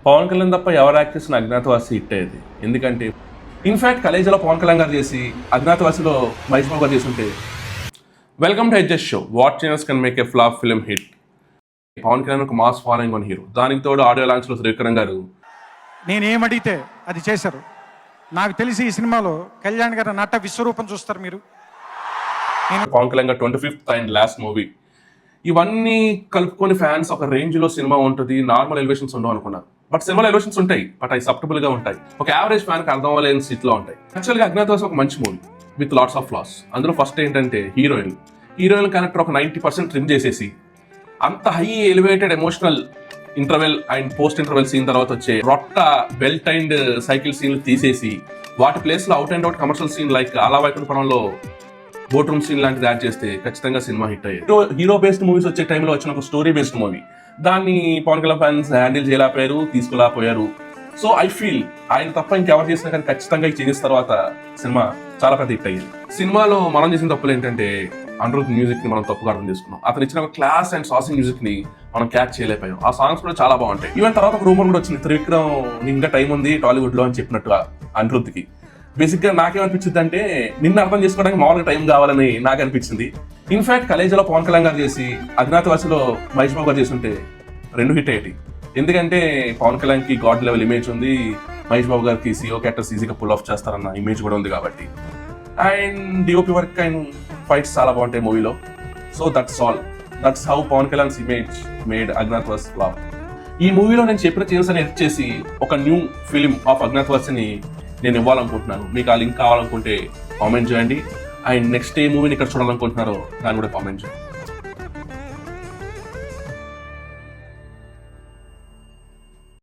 పవన్ కళ్యాణ్ తప్ప ఎవరు యాక్ట్ చేసిన అజ్ఞాతవాసి హిట్ అయ్యేది. ఎందుకంటే ఇన్ఫాక్ట్ కలేజాలో పవన్ కళ్యాణ్ గారు చేసి అజ్ఞాతవాసిలో మహేష్ బాబు గారు చేస్తుంటే. Welcome to HS show. What channels can make a flop film hit. Pawan Kalyan ఒక మాస్ ఫాలోయింగ్ ఉన్న హీరో. దానికి తోడు ఆడియో లాంచ్లో త్రివిక్రమ్ గారు నేనేమడిగితే అది చేశారు. నాకు తెలిసి ఈ సినిమాలో కళ్యాణ్ గారు నట విశ్వరూపం చూస్తారు మీరు. పవన్ కళ్యాణ్ గారు 25th అండ్ లాస్ట్ మూవీ. ఇవన్నీ కలుపుకొని ఫ్యాన్స్ ఒక రేంజ్ లో సినిమా ఉంటుంది, నార్మల్ ఎలివేషన్స్ ఉండవు అనుకున్నారు. బట్ సినిమాలో ఎలివేషన్స్ ఉంటాయి, బట్ అవి సబ్టబుల్ గా ఉంటాయి. ఒక యావరేజ్ ఫ్యాన్ కి అర్థం అవ్వలేని స్థితిలో ఉంటాయి. యాక్చువల్ గా అజ్ఞాతవాసి ఒక మంచి movie with lots of flaws. అందులో ఫస్ట్ ఏంటంటే హీరోయిన్ క్యారెక్టర్ ఒక 90% ట్రిమ్ చేసేసి అంత high elevated emotional interval and post interval scene తర్వాత వచ్చే రొట్ట బెల్ట్ అండ్ సైకిల్ సీన్లు తీసేసి వాటి ప్లేస్ లో out and out commercial scene like Ala Vaikunthapurramuloo boat room scene లాంటిది యాడ్ చేస్తే ఖచ్చితంగా సినిమా హిట్ అయ్యేది. హీరో బేస్డ్ మూవీస్ వచ్చే టైంలో వచ్చిన ఒక స్టోరీ బేస్డ్ మూవీ, దాన్ని పవన్ కళ్యాణ్ ఫ్యాన్స్ హ్యాండిల్ చేయలేకపోయారు, తీసుకురాపోయారు. సో ఐ ఫీల్ ఆయన తప్ప ఇంకెవరు చేసినా కానీ ఖచ్చితంగా ఈ చేంజెస్ తర్వాత సినిమా చాలా పెద్ద హిట్ అయ్యింది. సినిమాలో మనం చేసిన తప్పులు ఏంటంటే అనిరుద్ధ్ మ్యూజిక్ ని మనం తప్పుగా అర్థం చేసుకున్నాం. అతను ఇచ్చిన ఒక క్లాస్ అండ్ సాసింగ్ మ్యూజిక్ ని మనం క్యాచ్ చేయలేకపోయాం. ఆ సాంగ్స్ కూడా చాలా బాగుంటాయి. ఈవెన్ తర్వాత ఒక రూమర్ కూడా వచ్చింది, త్రివిక్రమ్ ఇంకా టైం ఉంది టాలీవుడ్ లో అని చెప్పినట్టుగా అనిరుద్ధ్కి. బేసిక్ గా నాకేమనిపించింది అంటే నిన్ను అర్థం చేసుకోవడానికి మామూలుగా టైం కావాలని నాకు అనిపించింది. ఇన్ఫాక్ట్ కలేజాలో పవన్ కళ్యాణ్ గారు చేసి అజ్ఞాతవాసిలో మహేష్ బాబు గారు చేస్తుంటే రెండు హిట్ అయ్యేటి. ఎందుకంటే పవన్ కళ్యాణ్ కి గాడ్ లెవెల్ ఇమేజ్ ఉంది, మహేష్ బాబు గారికి సిఓ క్యారెక్టర్స్ ఈజీగా పుల్ ఆఫ్ చేస్తారన్న ఇమేజ్ కూడా ఉంది కాబట్టి. And DOP work and fights చాలా బాగుంటాయి మూవీలో. So that's how Pawan Kalyan's image made Agnyaathavaasi flop. ఈ మూవీలో నేను చెప్పిన చేంజెస్ అని ఎడిట్ చేసి ఒక న్యూ ఫిలిం ఆఫ్ అజ్ఞాతవాసిని నేను ఇవ్వాలనుకుంటున్నాను. మీకు ఆ లింక్ కావాలనుకుంటే కామెంట్ చేయండి. అండ్ నెక్స్ట్ ఏ మూవీని ఇక్కడ చూడాలనుకుంటున్నారో దాన్ని కూడా కామెంట్ చేయండి.